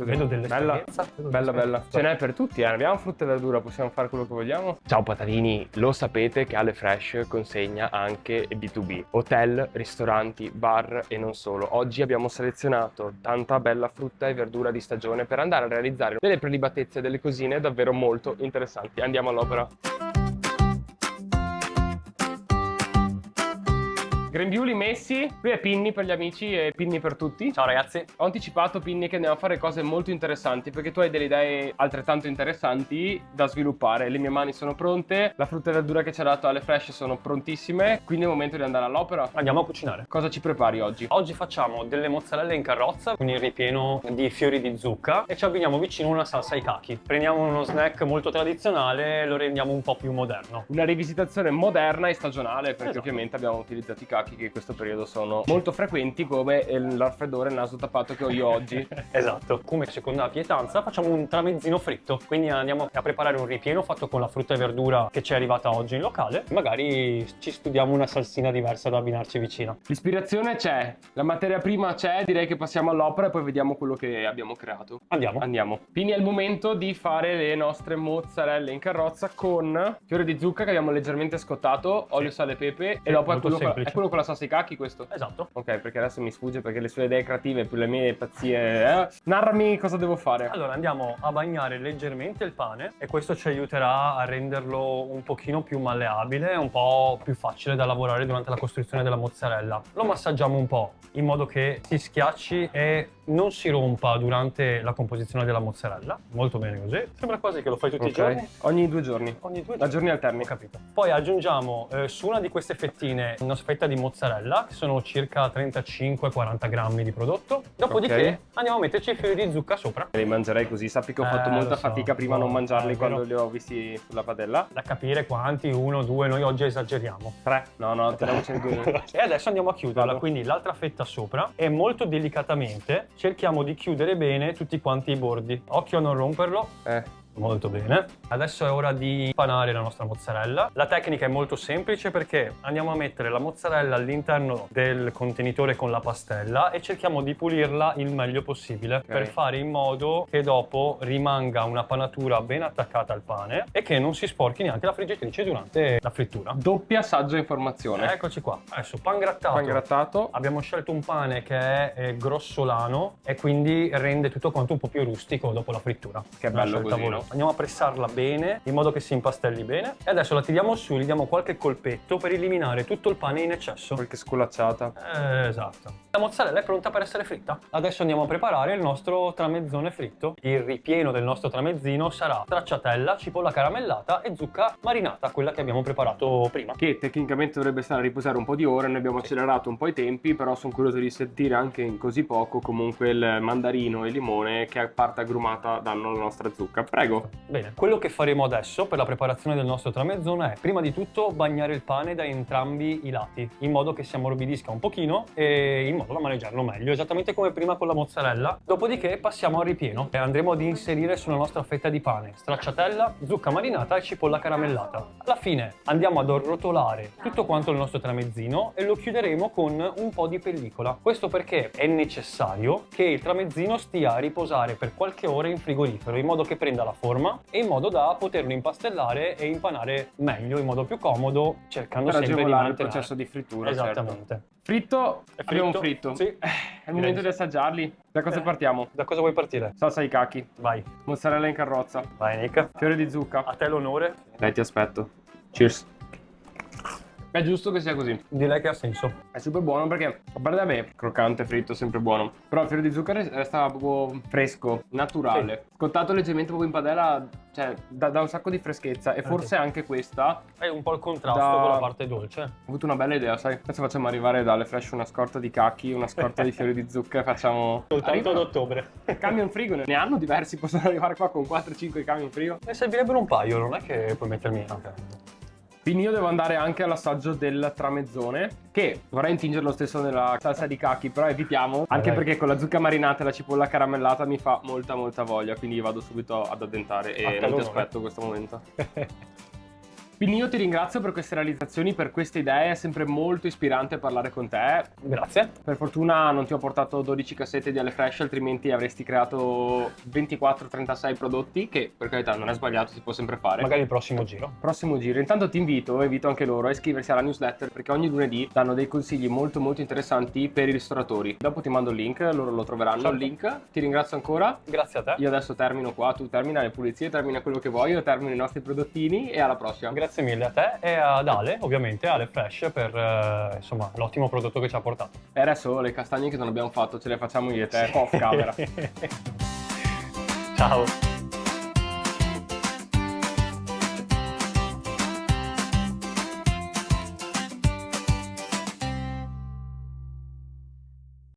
così. Vedo dell'esperienza. Bella, bella. Ce n'è per tutti, abbiamo frutta e verdura, possiamo fare quello che vogliamo. Ciao patatini, lo sapete che Ale Fresh consegna anche B2B, hotel, ristoranti, bar e non solo. Oggi abbiamo selezionato tanta bella frutta e verdura di stagione per andare a realizzare delle prelibatezze, delle cosine davvero molto interessanti. Andiamo all'opera. Grembiuli messi, qui è Pinni per gli amici e Pinni per tutti. Ciao ragazzi. Ho anticipato, Pinni, che andiamo a fare cose molto interessanti perché tu hai delle idee altrettanto interessanti da sviluppare. Le mie mani sono pronte, la frutta e verdura che ci ha dato Ale Fresh sono prontissime, quindi è il momento di andare all'opera. Andiamo a cucinare. Cosa ci prepari oggi? Oggi facciamo delle mozzarelle in carrozza con il ripieno di fiori di zucca e ci abbiniamo vicino una salsa ai cachi. Prendiamo uno snack molto tradizionale e lo rendiamo un po' più moderno. Una rivisitazione moderna e stagionale perché Esatto. ovviamente abbiamo utilizzato i cachi che in questo periodo sono molto frequenti, come il raffreddore e il naso tappato che ho io oggi. Esatto. Come seconda pietanza facciamo un tramezzino fritto, quindi andiamo a preparare un ripieno fatto con la frutta e verdura che ci è arrivata oggi in locale. Magari ci studiamo una salsina diversa da abbinarci vicino. L'ispirazione c'è, la materia prima c'è, direi che passiamo all'opera e poi vediamo quello che abbiamo creato. Andiamo. Quindi è il momento di fare le nostre mozzarelle in carrozza con fiore di zucca che abbiamo leggermente scottato, olio, sale e pepe, e dopo è molto semplice. quello con la salsa ai cachi questo? Esatto. Ok, perché adesso mi sfugge perché le sue idee creative più le mie pazzie. Narrami cosa devo fare. Allora andiamo a bagnare leggermente il pane e questo ci aiuterà a renderlo un pochino più malleabile, un po' più facile da lavorare durante la costruzione della mozzarella. Lo massaggiamo un po' in modo che si schiacci e non si rompa durante la composizione della mozzarella. Molto bene così. Sembra quasi che lo fai tutti i giorni. Ogni 2 giorni. Ogni 2 Da giorni. giorni alterni. Ho capito. Poi aggiungiamo su una di queste fettine una fetta di mozzarella, che sono circa 35-40 grammi di prodotto. Dopodiché Ok. andiamo a metterci i fiori di zucca sopra. Li mangerei così, sappi che ho fatto Lo molta so. fatica prima a non No, mangiarli è quando vero. li ho visti sulla padella. Da capire quanti, 1, 2, noi oggi esageriamo. 3. No, teniamocene 2. E adesso andiamo a chiuderla, Vado. quindi l'altra fetta sopra e molto delicatamente cerchiamo di chiudere bene tutti quanti i bordi. Occhio a non romperlo. Molto bene. Adesso è ora di impanare la nostra mozzarella. La tecnica è molto semplice perché andiamo a mettere la mozzarella all'interno del contenitore con la pastella e cerchiamo di pulirla il meglio possibile per fare in modo che dopo rimanga una panatura ben attaccata al pane e che non si sporchi neanche la friggitrice durante la frittura. Doppia saggia informazione. Eccoci qua. Adesso pan grattato. Pan grattato. Abbiamo scelto un pane che è grossolano e quindi rende tutto quanto un po' più rustico dopo la frittura. Che Una bello scelta così, voluta. no? Andiamo a pressarla bene in modo che si impastelli bene e adesso la tiriamo su, gli diamo qualche colpetto per eliminare tutto il pane in eccesso. Qualche sculacciata. Esatto. La mozzarella è pronta per essere fritta. Adesso andiamo a preparare il nostro tramezzone fritto. Il ripieno del nostro tramezzino sarà stracciatella, cipolla caramellata e zucca marinata, quella che abbiamo preparato prima. Che tecnicamente dovrebbe stare a riposare un po' di ore, noi abbiamo accelerato un po' i tempi, però sono curioso di sentire anche in così poco comunque il mandarino e il limone che a parte agrumata danno la nostra zucca. Prego. Bene, quello che faremo adesso per la preparazione del nostro tramezzone è prima di tutto bagnare il pane da entrambi i lati, in modo che si ammorbidisca un pochino e in modo da maneggiarlo meglio, esattamente come prima con la mozzarella. Dopodiché passiamo al ripieno e andremo ad inserire sulla nostra fetta di pane stracciatella, zucca marinata e cipolla caramellata. Alla fine andiamo ad arrotolare tutto quanto il nostro tramezzino e lo chiuderemo con un po' di pellicola. Questo perché è necessario che il tramezzino stia a riposare per qualche ora in frigorifero, in modo che prenda la forma e in modo da poterlo impastellare e impanare meglio, in modo più comodo, cercando Per sempre di agevolare il mantenere. processo di frittura. Esattamente. Certo. Fritto, È abbiamo un fritto. Sì. È il momento di assaggiarli. Da cosa partiamo? Da cosa vuoi partire? Salsa ai cachi, Vai. mozzarella in carrozza, Vai Nick. fiore di zucca. A te l'onore. Dai, ti aspetto. Cheers. È giusto che sia così. Direi che ha senso. È super buono perché, a parte da me, croccante, fritto, sempre buono. Però il fiore di zucchero resta proprio fresco, naturale. Scottato leggermente proprio in padella, cioè dà un sacco di freschezza. E forse anche questa. È un po' il contrasto con la parte dolce. Ho avuto una bella idea, sai? Adesso facciamo arrivare dalle Fresh una scorta di cachi, una scorta di fiori di zucca e facciamo... Soltanto ad ottobre. Camion frigo, ne hanno diversi, possono arrivare qua con 4-5 camion frigo. Ne servirebbero un paio, non è che puoi mettermi anche. Quindi io devo andare anche all'assaggio del tramezzone, che vorrei intingere lo stesso nella salsa di cachi, però evitiamo, anche Vai. perché con la zucca marinata e la cipolla caramellata mi fa molta voglia, quindi vado subito ad addentare e non ti l'onore. aspetto questo momento. Quindi io ti ringrazio per queste realizzazioni, per queste idee, è sempre molto ispirante parlare con te. Grazie. Per fortuna non ti ho portato 12 cassette di HelloFresh, altrimenti avresti creato 24-36 prodotti, che per carità non è sbagliato, si può sempre fare. Magari il prossimo giro. Prossimo giro. Intanto ti invito anche loro a iscriversi alla newsletter, perché ogni lunedì danno dei consigli molto molto interessanti per i ristoratori. Dopo ti mando il link, loro lo troveranno, Certo. il link. Ti ringrazio ancora. Grazie a te. Io adesso termino qua, tu termina le pulizie, termina quello che vuoi, io termino i nostri prodottini e alla prossima. Grazie mille a te e ad Ale, ovviamente, Ale Fresh, per insomma l'ottimo prodotto che ci ha portato. E adesso le castagne che non abbiamo fatto ce le facciamo io e te off camera. Ciao.